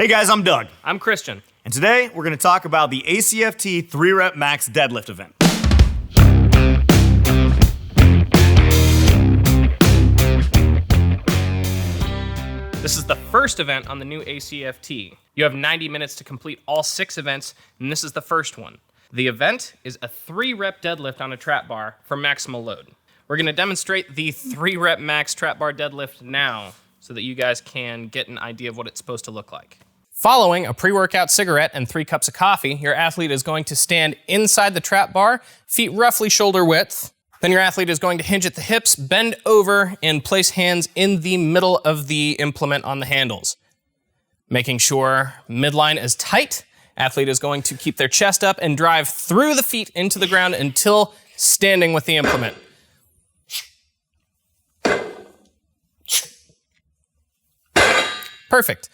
Hey guys, I'm Doug. I'm Christian. And today we're going to talk about the ACFT 3-Rep Max Deadlift event. This is the first event on the new ACFT. You have 90 minutes to complete all 6 events, and this is the first one. The event is a 3-rep deadlift on a trap bar for maximal load. We're going to demonstrate the 3-rep max trap bar deadlift now so that you guys can get an idea of what it's supposed to look like. Following a pre-workout cigarette and 3 cups of coffee, your athlete is going to stand inside the trap bar, feet roughly shoulder width. Then your athlete is going to hinge at the hips, bend over, and place hands in the middle of the implement on the handles. Making sure midline is tight, athlete is going to keep their chest up and drive through the feet into the ground until standing with the implement. Perfect.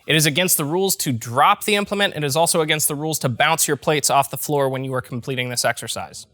It is against the rules to drop the implement. It is also against the rules to bounce your plates off the floor when you are completing this exercise.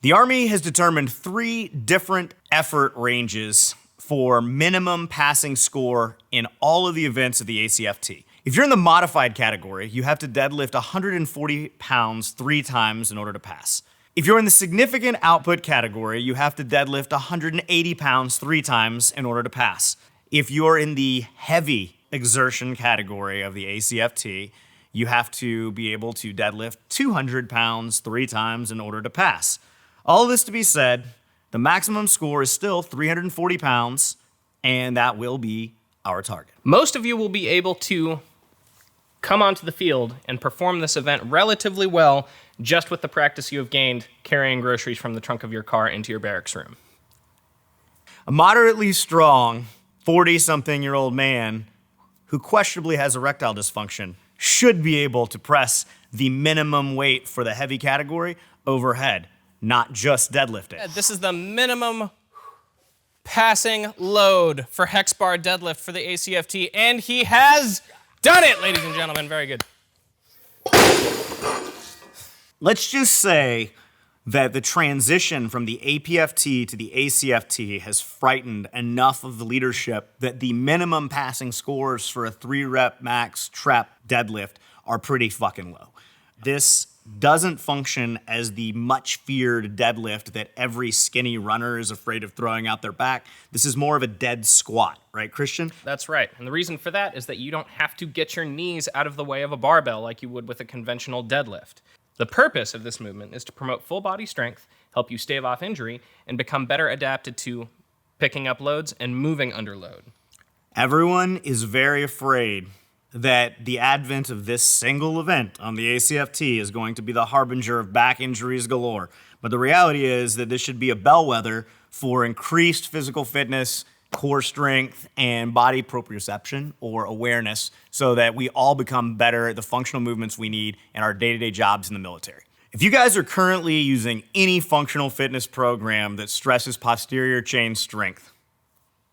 The Army has determined 3 different effort ranges for minimum passing score in all of the events of the ACFT. If you're in the modified category, you have to deadlift 140 pounds 3 times in order to pass. If you're in the significant output category, you have to deadlift 180 pounds 3 times in order to pass. If you're in the heavy exertion category of the ACFT, you have to be able to deadlift 200 pounds 3 times in order to pass. All this to be said, the maximum score is still 340 pounds, and that will be our target. Most of you will be able to come onto the field and perform this event relatively well just with the practice you have gained carrying groceries from the trunk of your car into your barracks room. A moderately strong 40-something-year-old man who questionably has erectile dysfunction should be able to press the minimum weight for the heavy category overhead, not just deadlift it. This is the minimum passing load for hex bar deadlift for the ACFT, and he has done it, ladies and gentlemen. Very good. Let's just say that the transition from the APFT to the ACFT has frightened enough of the leadership that the minimum passing scores for a 3-rep max trap deadlift are pretty fucking low. This doesn't function as the much feared deadlift that every skinny runner is afraid of throwing out their back. This is more of a dead squat, right, Christian? That's right. And the reason for that is that you don't have to get your knees out of the way of a barbell like you would with a conventional deadlift. The purpose of this movement is to promote full body strength, help you stave off injury, and become better adapted to picking up loads and moving under load. Everyone is very afraid that the advent of this single event on the ACFT is going to be the harbinger of back injuries galore. But the reality is that this should be a bellwether for increased physical fitness, core strength, and body proprioception or awareness so that we all become better at the functional movements we need in our day-to-day jobs in the military. If you guys are currently using any functional fitness program that stresses posterior chain strength,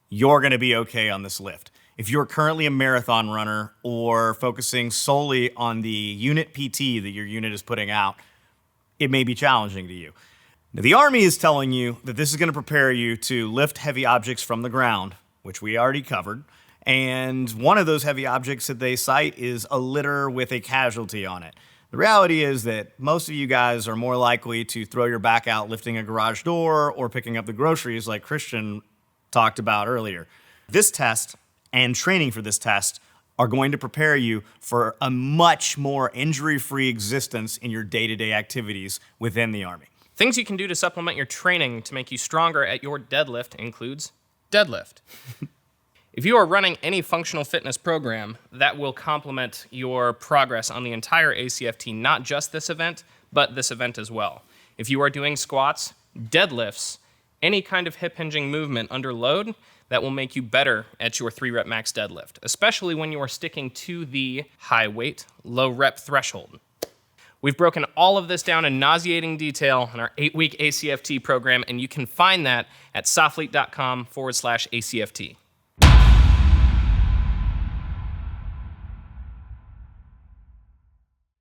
you're gonna be okay on this lift. If you're currently a marathon runner or focusing solely on the unit PT that your unit is putting out, it may be challenging to you. Now, the Army is telling you that this is going to prepare you to lift heavy objects from the ground, which we already covered, and one of those heavy objects that they cite is a litter with a casualty on it. The reality is that most of you guys are more likely to throw your back out lifting a garage door or picking up the groceries like Christian talked about earlier. This test and training for this test are going to prepare you for a much more injury-free existence in your day-to-day activities within the Army. Things you can do to supplement your training to make you stronger at your deadlift includes deadlift. If you are running any functional fitness program, that will complement your progress on the entire ACFT, not just this event, but this event as well. If you are doing squats, deadlifts, any kind of hip hinging movement under load, that will make you better at your 3-rep max deadlift, especially when you are sticking to the high weight, low rep threshold. We've broken all of this down in nauseating detail in our 8-week ACFT program, and you can find that at soflete.com/ACFT.